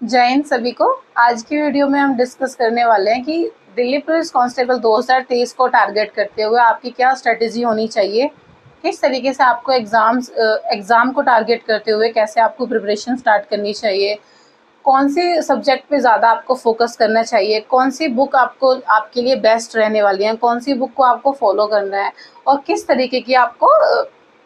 जय हिंद सभी को। आज की वीडियो में हम डिस्कस करने वाले हैं कि दिल्ली पुलिस कांस्टेबल 2023 को टारगेट करते हुए आपकी क्या स्ट्रेटेजी होनी चाहिए, किस तरीके से आपको एग्ज़ाम को टारगेट करते हुए कैसे आपको प्रिपरेशन स्टार्ट करनी चाहिए, कौन से सब्जेक्ट पे ज़्यादा आपको फोकस करना चाहिए, कौन सी बुक आपको आपके लिए बेस्ट रहने वाली है, कौन सी बुक को आपको फॉलो करना है और किस तरीके की आपको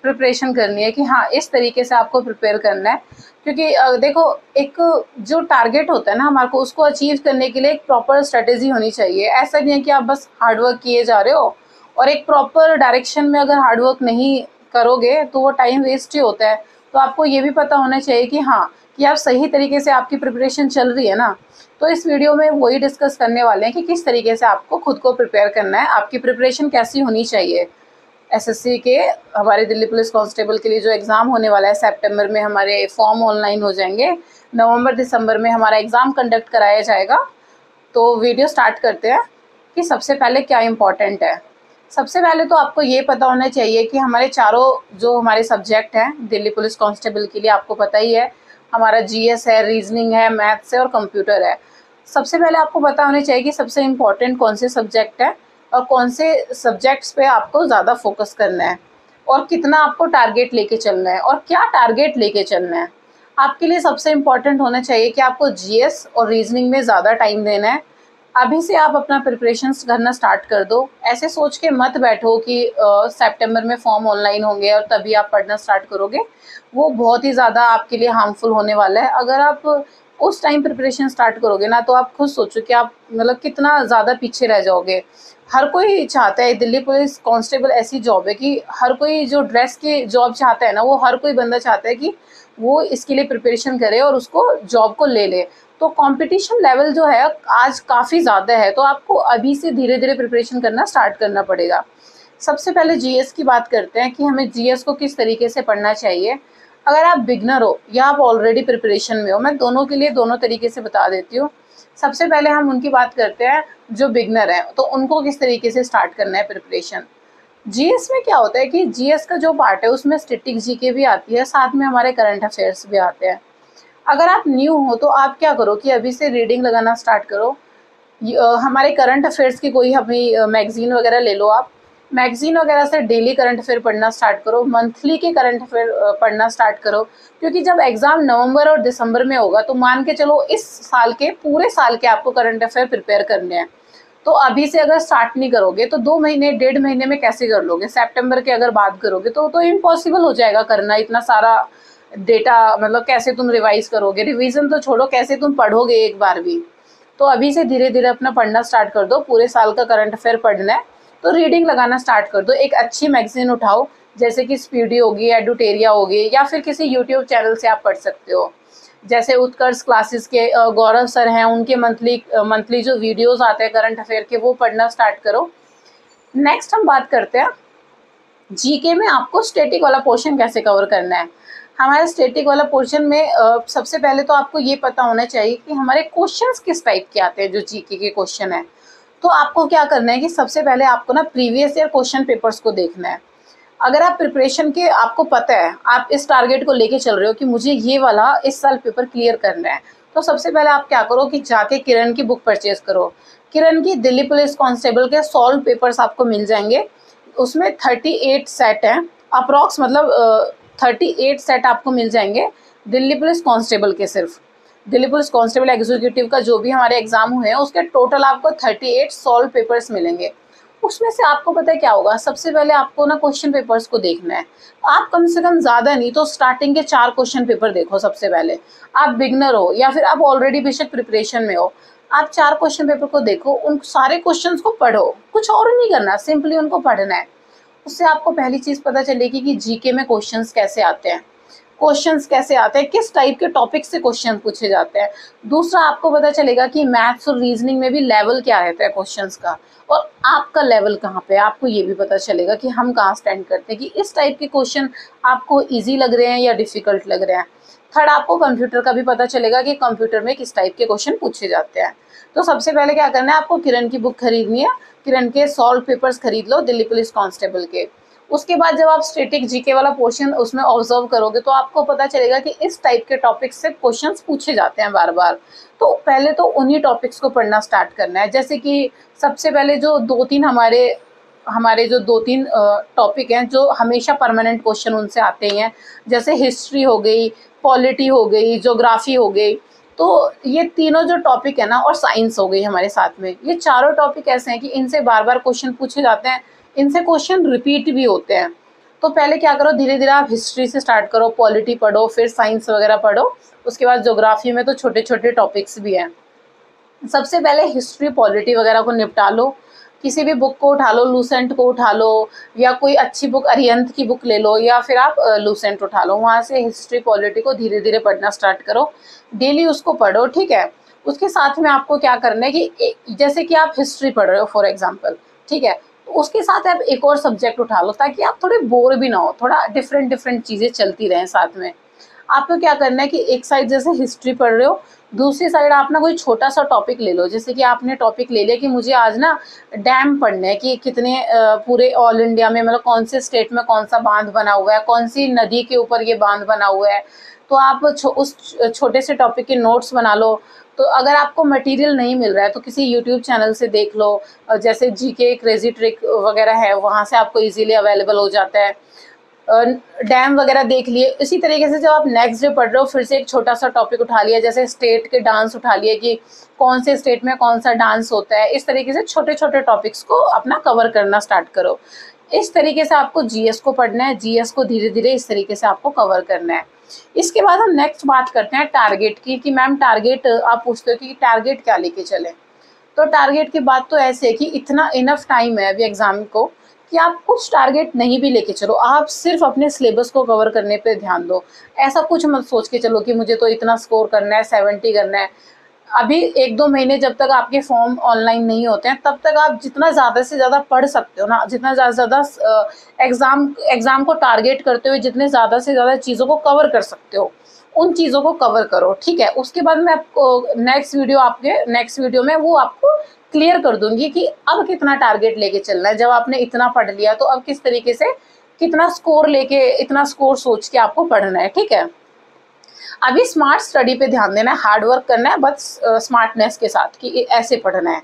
प्रिपरेशन करनी है कि हाँ इस तरीके से आपको प्रिपेयर करना है। क्योंकि देखो, एक जो टारगेट होता है ना हमारे को, उसको अचीव करने के लिए एक प्रॉपर स्ट्रेटेजी होनी चाहिए। ऐसा नहीं है कि आप बस हार्डवर्क किए जा रहे हो और एक प्रॉपर डायरेक्शन में अगर हार्डवर्क नहीं करोगे तो वो टाइम वेस्ट ही होता है। तो आपको ये भी पता होना चाहिए कि हाँ, कि आप सही तरीके से आपकी प्रिपरेशन चल रही है ना। तो इस वीडियो में वही डिस्कस करने वाले हैं कि किस तरीके से आपको खुद को प्रिपेयर करना है, आपकी प्रिपरेशन कैसी होनी चाहिए। एसएससी के, हमारे दिल्ली पुलिस कांस्टेबल के लिए जो एग्ज़ाम होने वाला है सितंबर में, हमारे फॉर्म ऑनलाइन हो जाएंगे। नवंबर दिसंबर में हमारा एग्ज़ाम कंडक्ट कराया जाएगा। तो वीडियो स्टार्ट करते हैं कि सबसे पहले क्या इम्पोर्टेंट है। सबसे पहले तो आपको ये पता होना चाहिए कि हमारे चारों जो हमारे सब्जेक्ट हैं दिल्ली पुलिस कांस्टेबल के लिए, आपको पता ही है, हमारा जीएस है, रीजनिंग है, मैथ्स है और कंप्यूटर है। सबसे पहले आपको पता होना चाहिए कि सबसे इम्पोर्टेंट कौन से सब्जेक्ट हैं और कौन से सब्जेक्ट्स पे आपको ज़्यादा फोकस करना है और कितना आपको टारगेट लेके चलना है और क्या टारगेट लेके चलना है। आपके लिए सबसे इम्पोर्टेंट होना चाहिए कि आपको जीएस और रीजनिंग में ज़्यादा टाइम देना है। अभी से आप अपना प्रिपरेशंस करना स्टार्ट कर दो। ऐसे सोच के मत बैठो कि सितंबर में फॉर्म ऑनलाइन होंगे और तभी आप पढ़ना स्टार्ट करोगे। वो बहुत ही ज़्यादा आपके लिए हार्मफुल होने वाला है। अगर आप उस टाइम प्रिपरेशन स्टार्ट करोगे ना, तो आप खुद सोचो कि आप मतलब कितना ज़्यादा पीछे रह जाओगे। हर कोई चाहता है, दिल्ली पुलिस कांस्टेबल ऐसी जॉब है कि हर कोई जो ड्रेस की जॉब चाहता है ना, वो हर कोई बंदा चाहता है कि वो इसके लिए प्रिपरेशन करे और उसको जॉब को ले ले। तो कंपटीशन लेवल जो है आज काफ़ी ज़्यादा है, तो आपको अभी से धीरे धीरे प्रिपरेशन करना स्टार्ट करना पड़ेगा। सबसे पहले जीएस की बात करते हैं कि हमें जीएस को किस तरीके से पढ़ना चाहिए। अगर आप बिगनर हो या आप ऑलरेडी प्रिपरेशन में हो, मैं दोनों के लिए दोनों तरीके से बता देती हूँ। सबसे पहले हम उनकी बात करते हैं जो बिगनर हैं, तो उनको किस तरीके से स्टार्ट करना है प्रिपरेशन। जीएस में क्या होता है कि जीएस का जो पार्ट है उसमें स्टैटिक जीके भी आती है, साथ में हमारे करंट अफेयर्स भी आते हैं। अगर आप न्यू हो तो आप क्या करो कि अभी से रीडिंग लगाना स्टार्ट करो। हमारे करंट अफेयर्स की कोई हमें मैगजीन वगैरह ले लो। आप मैगजीन वगैरह से डेली करंट अफेयर पढ़ना स्टार्ट करो, मंथली के करंट अफेयर पढ़ना स्टार्ट करो। क्योंकि जब एग्ज़ाम नवंबर और दिसंबर में होगा तो मान के चलो इस साल के पूरे साल के आपको करंट अफेयर प्रिपेयर करने हैं। तो अभी से अगर स्टार्ट नहीं करोगे तो 2 महीने 1.5 महीने में कैसे कर लोगे। सितंबर के अगर बात करोगे तो इम्पॉसिबल हो जाएगा करना इतना सारा डेटा। मतलब कैसे तुम रिवाइज करोगे, रिवीजन तो छोड़ो, कैसे तुम पढ़ोगे एक बार भी। तो अभी से धीरे धीरे अपना पढ़ना स्टार्ट कर दो। पूरे साल का करंट अफेयर पढ़ना है तो रीडिंग लगाना स्टार्ट कर दो। एक अच्छी मैगजीन उठाओ, जैसे कि स्पीडी होगी, एडुटेरिया होगी, या फिर किसी यूट्यूब चैनल से आप पढ़ सकते हो। जैसे उत्कर्ष क्लासेस के गौरव सर हैं, उनके मंथली जो वीडियोस आते हैं करंट अफेयर के, वो पढ़ना स्टार्ट करो। नेक्स्ट हम बात करते हैं जीके में आपको स्टैटिक वाला पोर्शन कैसे कवर करना है। हमारे स्टैटिक वाला पोर्शन में सबसे पहले तो आपको ये पता होना चाहिए कि हमारे क्वेश्चंस किस टाइप के आते हैं। जो जीके के क्वेश्चन है, तो आपको क्या करना है कि सबसे पहले आपको ना प्रीवियस ईयर क्वेश्चन पेपर्स को देखना है। अगर आप प्रिपरेशन के, आपको पता है आप इस टारगेट को लेके चल रहे हो कि मुझे ये वाला इस साल पेपर क्लियर करना है, तो सबसे पहले आप क्या करो कि जाके किरण की बुक परचेज करो। किरण की दिल्ली पुलिस कांस्टेबल के सॉल्व पेपर्स आपको मिल जाएंगे। उसमें 38 सेट हैं अप्रॉक्स, मतलब 38 सेट आपको मिल जाएंगे दिल्ली पुलिस कांस्टेबल के। सिर्फ दिल्ली पुलिस कांस्टेबल एग्जीक्यूटिव का जो भी हमारे एग्जाम हुए हैं उसके टोटल आपको 38 सॉल्व पेपर्स मिलेंगे। उसमें से आपको पता है क्या होगा, सबसे पहले आपको ना क्वेश्चन पेपर्स को देखना है। आप कम से कम ज़्यादा नहीं तो स्टार्टिंग के 4 क्वेश्चन पेपर देखो सबसे पहले। आप बिगनर हो या फिर आप ऑलरेडी बेशक प्रिपरेशन में हो, आप 4 क्वेश्चन पेपर को देखो, उन सारे क्वेश्चन को पढ़ो। कुछ और नहीं करना, सिंपली उनको पढ़ना है। उससे आपको पहली चीज़ पता चलेगी कि जीके में क्वेश्चंस कैसे आते हैं, क्वेश्चंस कैसे आते हैं, किस टाइप के टॉपिक से क्वेश्चन पूछे जाते हैं। दूसरा आपको पता चलेगा कि मैथ्स और रीजनिंग में भी लेवल क्या रहता है क्वेश्चंस का, और आपका लेवल कहाँ पे है। आपको ये भी पता चलेगा कि हम कहाँ स्टैंड करते हैं, कि इस टाइप के क्वेश्चन आपको ईजी लग रहे हैं या डिफिकल्ट लग रहे हैं। थर्ड, आपको कंप्यूटर का भी पता चलेगा कि कंप्यूटर में किस टाइप के क्वेश्चन पूछे जाते हैं। तो सबसे पहले क्या करना है, आपको किरण की बुक खरीदनी है। किरण के सॉल्व पेपर्स खरीद लो दिल्ली पुलिस कांस्टेबल के। उसके बाद जब आप स्टैटिक जीके वाला पोर्शन उसमें ऑब्जर्व करोगे तो आपको पता चलेगा कि इस टाइप के टॉपिक से क्वेश्चंस पूछे जाते हैं बार बार। तो पहले तो उन्हीं टॉपिक्स को पढ़ना स्टार्ट करना है। जैसे कि सबसे पहले जो दो तीन हमारे हमारे जो दो तीन टॉपिक हैं जो हमेशा परमानेंट क्वेश्चन उनसे आते ही हैं, जैसे हिस्ट्री हो गई, पॉलिटी हो गई, ज्योग्राफी हो गई। तो ये तीनों जो टॉपिक है ना, और साइंस हो गई हमारे साथ में, ये चारों टॉपिक ऐसे हैं कि इनसे बार बार क्वेश्चन पूछे जाते हैं, इनसे क्वेश्चन रिपीट भी होते हैं। तो पहले क्या करो, धीरे धीरे आप हिस्ट्री से स्टार्ट करो, पॉलिटी पढ़ो, फिर साइंस वगैरह पढ़ो। उसके बाद ज्योग्राफी में तो छोटे छोटे टॉपिक्स भी हैं। सबसे पहले हिस्ट्री पॉलिटी वगैरह को निपटा लो। किसी भी बुक को उठा लो, लूसेंट को उठा लो, या कोई अच्छी बुक अरिहंत की बुक ले लो, या फिर आप लूसेंट उठा लो। वहाँ से हिस्ट्री पॉलिटी को धीरे धीरे पढ़ना स्टार्ट करो, डेली उसको पढ़ो, ठीक है। उसके साथ में आपको क्या करना है कि जैसे कि आप हिस्ट्री पढ़ रहे हो फॉर एग्जाम्पल, ठीक है, तो उसके साथ आप एक और सब्जेक्ट उठा लो ताकि आप थोड़े बोर भी ना हो, थोड़ा डिफरेंट डिफरेंट चीज़ें चलती रहें साथ में। आपको क्या करना है कि एक साइड जैसे हिस्ट्री पढ़ रहे हो, दूसरी साइड आप ना कोई छोटा सा टॉपिक ले लो। जैसे कि आपने टॉपिक ले लिया कि मुझे आज ना डैम पढ़ने हैं कि कितने पूरे ऑल इंडिया में, मतलब कौन से स्टेट में कौन सा बांध बना हुआ है, कौन सी नदी के ऊपर ये बांध बना हुआ है। तो आप उस छोटे से टॉपिक के नोट्स बना लो। तो अगर आपको मटेरियल नहीं मिल रहा है तो किसी यूट्यूब चैनल से देख लो, जैसे जीके क्रेजी ट्रिक वगैरह है, वहाँ से आपको इजीली अवेलेबल हो जाता है। डैम वगैरह देख लिए। इसी तरीके से जब आप नेक्स्ट डे पढ़ रहे हो, फिर से एक छोटा सा टॉपिक उठा लिया, जैसे स्टेट के डांस उठा लिए कि कौन से स्टेट में कौन सा डांस होता है। इस तरीके से छोटे छोटे टॉपिक्स को अपना कवर करना स्टार्ट करो। इस तरीके से आपको जीएस को पढ़ना है, जीएस को धीरे धीरे इस तरीके से आपको कवर करना है। इसके बाद हम नेक्स्ट बात करते हैं टारगेट की, कि मैम टारगेट, आप पूछते हो कि टारगेट क्या लेके चले। तो टारगेट की बात तो ऐसे है कि इतना इनफ टाइम है अभी एग्जाम को कि आप कुछ टारगेट नहीं भी लेके चलो, आप सिर्फ अपने सिलेबस को कवर करने पे ध्यान दो। ऐसा कुछ मत सोच के चलो कि मुझे तो इतना स्कोर करना है, 70 करना है। अभी 1-2 महीने जब तक आपके फॉर्म ऑनलाइन नहीं होते हैं, तब तक आप जितना ज़्यादा से ज़्यादा पढ़ सकते हो ना, जितना ज़्यादा से ज़्यादा एग्ज़ाम को टारगेट करते हुए जितने ज़्यादा से ज़्यादा चीज़ों को कवर कर सकते हो, उन चीज़ों को कवर करो, ठीक है। उसके बाद मैं आपको नेक्स्ट वीडियो में वो आपको क्लियर कर दूंगी कि अब कितना टारगेट लेके चलना है। जब आपने इतना पढ़ लिया तो अब किस तरीके से कितना स्कोर लेके, इतना स्कोर सोच के आपको पढ़ना है, ठीक है। अभी स्मार्ट स्टडी पे ध्यान देना है, हार्ड वर्क करना है, बस स्मार्टनेस के साथ कि ऐसे पढ़ना है।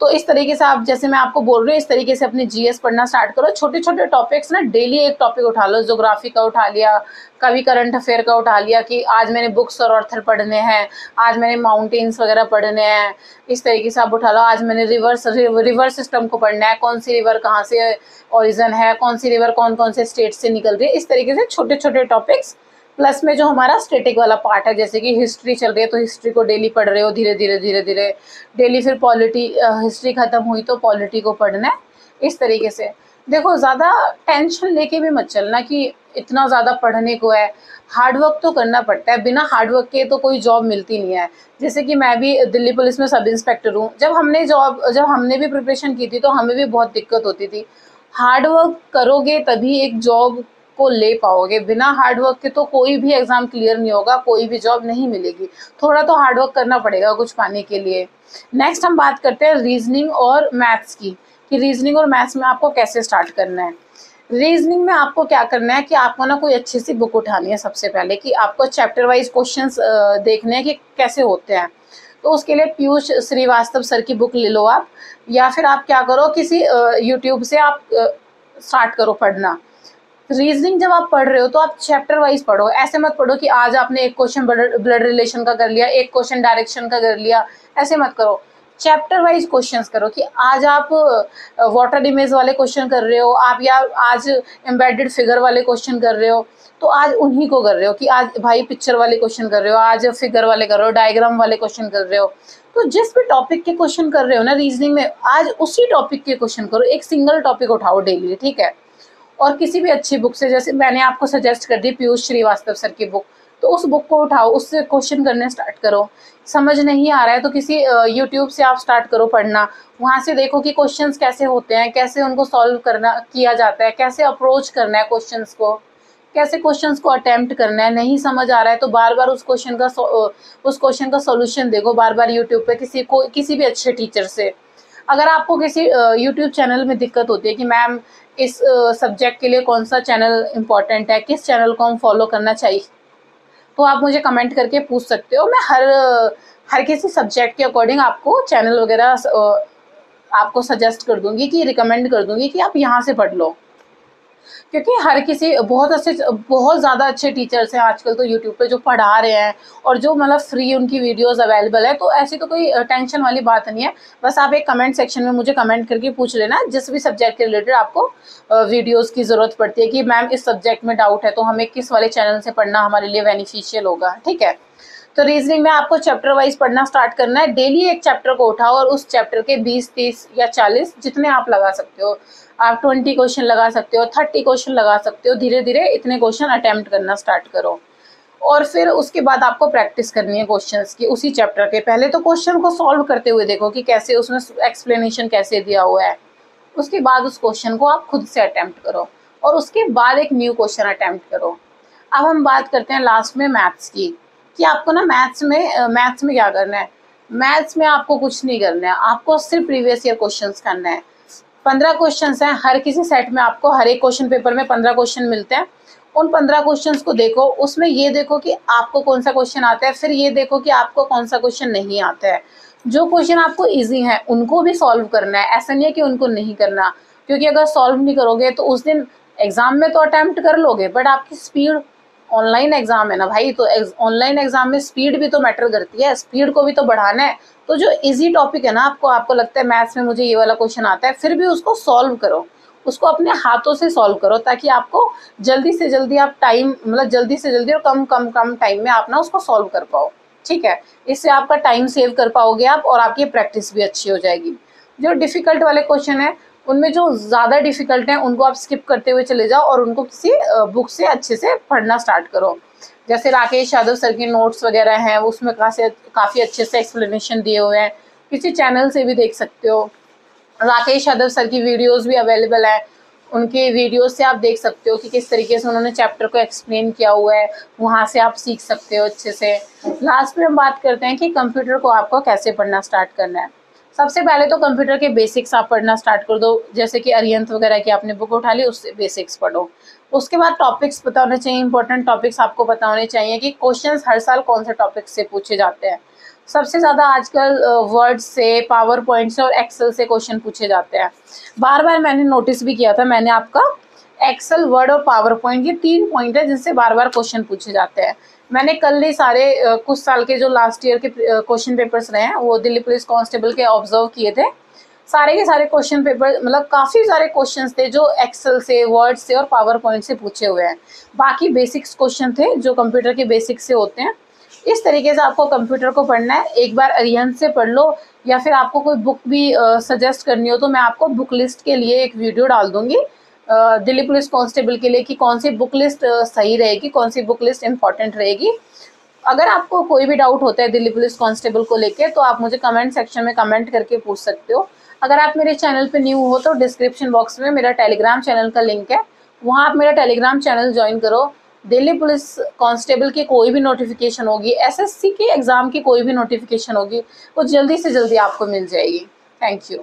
तो इस तरीके से आप, जैसे मैं आपको बोल रही हूँ, इस तरीके से अपनी जीएस पढ़ना स्टार्ट करो। छोटे छोटे टॉपिक्स ना, डेली एक टॉपिक उठा लो। ज्योग्राफी का उठा लिया, कभी करंट अफेयर का उठा लिया कि आज मैंने बुक्स और ऑथर पढ़ने हैं, आज मैंने माउंटेन्स वगैरह पढ़ने हैं। इस तरीके से आप उठा लो, आज मैंने रिवर सिस्टम को पढ़ना है, कौन सी रिवर कहाँ से ओरिजिन है, कौन सी रिवर कौन कौन से स्टेट से निकल रही है। इस तरीके से छोटे छोटे टॉपिक्स, प्लस में जो हमारा स्टैटिक वाला पार्ट है, जैसे कि हिस्ट्री चल रही है तो हिस्ट्री को डेली पढ़ रहे हो धीरे धीरे धीरे धीरे डेली। फिर पॉलिटी, हिस्ट्री खत्म हुई तो पॉलिटी को पढ़ना है। इस तरीके से देखो, ज़्यादा टेंशन लेके भी मत चलना कि इतना ज़्यादा पढ़ने को है। हार्ड वर्क तो करना पड़ता है, बिना हार्ड वर्क के तो कोई जॉब मिलती नहीं है। जैसे कि मैं भी दिल्ली पुलिस में सब इंस्पेक्टर हूँ। जब हमने भी प्रिपरेशन की थी तो हमें भी बहुत दिक्कत होती थी। हार्ड वर्क करोगे तभी एक जॉब को ले पाओगे, बिना हार्ड वर्क के तो कोई भी एग्जाम क्लियर नहीं होगा, कोई भी जॉब नहीं मिलेगी। थोड़ा तो हार्ड वर्क करना पड़ेगा कुछ पाने के लिए। नेक्स्ट हम बात करते हैं रीजनिंग और मैथ्स की, कि रीजनिंग और मैथ्स में आपको कैसे स्टार्ट करना है। रीजनिंग में आपको क्या करना है कि आपको ना कोई अच्छी सी बुक उठानी है सबसे पहले, कि आपको चैप्टर वाइज क्वेश्चंस देखने हैं कि कैसे होते हैं। तो उसके लिए पीयूष श्रीवास्तव सर की बुक ले लो आप, या फिर आप क्या करो, किसी यूट्यूब से आप स्टार्ट करो पढ़ना। रीजनिंग जब आप पढ़ रहे हो तो आप चैप्टर वाइज पढ़ो। ऐसे मत पढ़ो कि आज आपने एक क्वेश्चन ब्लड रिलेशन का कर लिया, एक क्वेश्चन डायरेक्शन का कर लिया, ऐसे मत करो। चैप्टर वाइज क्वेश्चंस करो, कि आज आप वाटर इमेज वाले क्वेश्चन कर रहे हो आप, या आज एम्बेडेड फिगर वाले क्वेश्चन कर रहे हो, तो आज उन्हीं को कर रहे हो। कि आज भाई पिक्चर वाले क्वेश्चन कर रहे हो, आज फिगर वाले कर रहे हो, डायग्राम वाले क्वेश्चन कर रहे हो। तो जिस भी टॉपिक के क्वेश्चन कर रहे हो ना रीजनिंग में, आज उसी टॉपिक के क्वेश्चन करो। एक सिंगल टॉपिक उठाओ डेली, ठीक है। और किसी भी अच्छी बुक से, जैसे मैंने आपको सजेस्ट कर दी पीयूष श्रीवास्तव सर की बुक, तो उस बुक को उठाओ, उससे क्वेश्चन करने स्टार्ट करो। समझ नहीं आ रहा है तो किसी यूट्यूब से आप स्टार्ट करो पढ़ना। वहाँ से देखो कि क्वेश्चंस कैसे होते हैं, कैसे उनको सॉल्व करना किया जाता है, कैसे अप्रोच करना है क्वेश्चंस को, कैसे क्वेश्चंस को अटेम्प्ट करना है। नहीं समझ आ रहा है तो बार बार उस क्वेश्चन का सॉल्यूशन देखो, बार बार यूट्यूब पे किसी भी अच्छे टीचर से। अगर आपको किसी यूट्यूब चैनल में दिक्कत होती है कि मैम इस सब्जेक्ट के लिए कौन सा चैनल इम्पोर्टेंट है, किस चैनल को हम फॉलो करना चाहिए, तो आप मुझे कमेंट करके पूछ सकते हो। मैं हर किसी सब्जेक्ट के अकॉर्डिंग आपको चैनल वगैरह आपको सजेस्ट कर दूंगी, कि रिकमेंड कर दूंगी कि आप यहाँ से पढ़ लो। क्योंकि हर किसी बहुत ज़्यादा अच्छे टीचर्स हैं आजकल तो यूट्यूब पे जो पढ़ा रहे हैं, और जो मतलब फ्री उनकी वीडियोस अवेलेबल है, तो ऐसी तो कोई टेंशन वाली बात नहीं है। बस आप एक कमेंट सेक्शन में मुझे कमेंट करके पूछ लेना जिस भी सब्जेक्ट के रिलेटेड आपको वीडियोस की ज़रूरत पड़ती है, कि मैम इस सब्जेक्ट में डाउट है तो हमें किस वाले चैनल से पढ़ना हमारे लिए बेनिफिशियल होगा, ठीक है। तो रीजनिंग में आपको चैप्टर वाइज पढ़ना स्टार्ट करना है। डेली एक चैप्टर को उठाओ और उस चैप्टर के 20, 30 या 40 जितने आप लगा सकते हो, आप 20 क्वेश्चन लगा सकते हो, 30 क्वेश्चन लगा सकते हो। धीरे धीरे इतने क्वेश्चन अटेम्प्ट करना स्टार्ट करो, और फिर उसके बाद आपको प्रैक्टिस करनी है क्वेश्चंस की उसी चैप्टर के। पहले तो क्वेश्चन को सॉल्व करते हुए देखो कि कैसे उसमें एक्सप्लेनेशन कैसे दिया हुआ है। उसके बाद उस क्वेश्चन को आप खुद से अटेम्प्ट करो, और उसके बाद एक न्यू क्वेश्चन अटेम्प्ट करो। अब हम बात करते हैं लास्ट में मैथ्स की, कि आपको ना मैथ्स में क्या करना है। मैथ्स में आपको कुछ नहीं करना है, आपको सिर्फ प्रीवियस ईयर क्वेश्चंस करना है। 15 क्वेश्चंस हैं हर किसी सेट में, आपको हर एक क्वेश्चन पेपर में 15 क्वेश्चन मिलते हैं। उन 15 क्वेश्चंस को देखो, उसमें ये देखो कि आपको कौन सा क्वेश्चन आता है, फिर ये देखो कि आपको कौन सा क्वेश्चन नहीं आता है। जो क्वेश्चन आपको ईजी है उनको भी सॉल्व करना है, ऐसा नहीं है कि उनको नहीं करना। क्योंकि अगर सॉल्व नहीं करोगे तो उस दिन एग्जाम में तो अटेम्प्ट कर लोगे, बट आपकी स्पीड, ऑनलाइन एग्जाम है ना भाई, तो ऑनलाइन एग्जाम में स्पीड भी तो मैटर करती है, स्पीड को भी तो बढ़ाना है। तो जो इजी टॉपिक है ना, आपको लगता है मैथ्स में मुझे ये वाला क्वेश्चन आता है, फिर भी उसको सॉल्व करो, उसको अपने हाथों से सॉल्व करो, ताकि आपको जल्दी से जल्दी आप टाइम, मतलब जल्दी से जल्दी और कम टाइम में आप ना उसको सॉल्व कर पाओ, ठीक है। इससे आपका टाइम सेव कर पाओगे आप, और आपकी प्रैक्टिस भी अच्छी हो जाएगी। जो डिफिकल्ट वाले क्वेश्चन है, उनमें जो ज़्यादा डिफिकल्ट हैं उनको आप स्किप करते हुए चले जाओ, और उनको किसी बुक से अच्छे से पढ़ना स्टार्ट करो। जैसे राकेश यादव सर की नोट्स वगैरह हैं, उसमें काफ़ी अच्छे से एक्सप्लेनेशन दिए हुए हैं, किसी चैनल से भी देख सकते हो। राकेश यादव सर की वीडियोस भी अवेलेबल है, उनके वीडियोस से आप देख सकते हो कि किस तरीके से उन्होंने चैप्टर को एक्सप्लेन किया हुआ है, वहाँ से आप सीख सकते हो अच्छे से। लास्ट में हम बात करते हैं कि कंप्यूटर को आपको कैसे पढ़ना स्टार्ट करना है। सबसे पहले तो कंप्यूटर के बेसिक्स आप पढ़ना स्टार्ट कर दो, जैसे कि अरिहंत वगैरह की आपने बुक उठा ली, उससे बेसिक्स पढ़ो। उसके बाद टॉपिक्स पता होने चाहिए, इंपॉर्टेंट टॉपिक्स आपको पता होने चाहिए कि क्वेश्चंस हर साल कौन से टॉपिक से पूछे जाते हैं। सबसे ज़्यादा आजकल वर्ड से, पावर पॉइंट से और एक्सेल से क्वेश्चन पूछे जाते हैं। बार बार मैंने नोटिस भी किया था, मैंने आपका एक्सेल, वर्ड और पावर पॉइंट, ये 3 पॉइंट है जिनसे बार बार क्वेश्चन पूछे जाते हैं। मैंने कल ही सारे कुछ साल के जो लास्ट ईयर के क्वेश्चन पेपर्स रहे हैं वो दिल्ली पुलिस कांस्टेबल के ऑब्जर्व किए थे। सारे के सारे क्वेश्चन पेपर, मतलब काफ़ी सारे क्वेश्चंस थे जो एक्सेल से, वर्ड से और पावर पॉइंट से पूछे हुए हैं। बाकी बेसिक्स क्वेश्चन थे जो कंप्यूटर के बेसिक्स से होते हैं। इस तरीके से आपको कंप्यूटर को पढ़ना है। एक बार अरिहंत से पढ़ लो, या फिर आपको कोई बुक भी सजेस्ट करनी हो तो मैं आपको बुक लिस्ट के लिए एक वीडियो डाल दूंगी दिल्ली पुलिस कांस्टेबल के लिए, कि कौन सी बुक लिस्ट सही रहेगी, कौन सी बुक लिस्ट इंपॉर्टेंट रहेगी। अगर आपको कोई भी डाउट होता है दिल्ली पुलिस कांस्टेबल को लेके, तो आप मुझे कमेंट सेक्शन में कमेंट करके पूछ सकते हो। अगर आप मेरे चैनल पे न्यू हो तो डिस्क्रिप्शन बॉक्स में मेरा टेलीग्राम चैनल का लिंक है, वहाँ आप मेरा टेलीग्राम चैनल ज्वाइन करो। दिल्ली पुलिस कांस्टेबल की कोई भी नोटिफिकेशन होगी, एसएससी के एग्ज़ाम की कोई भी नोटिफिकेशन होगी, वो जल्दी से जल्दी आपको मिल जाएगी। Thank you.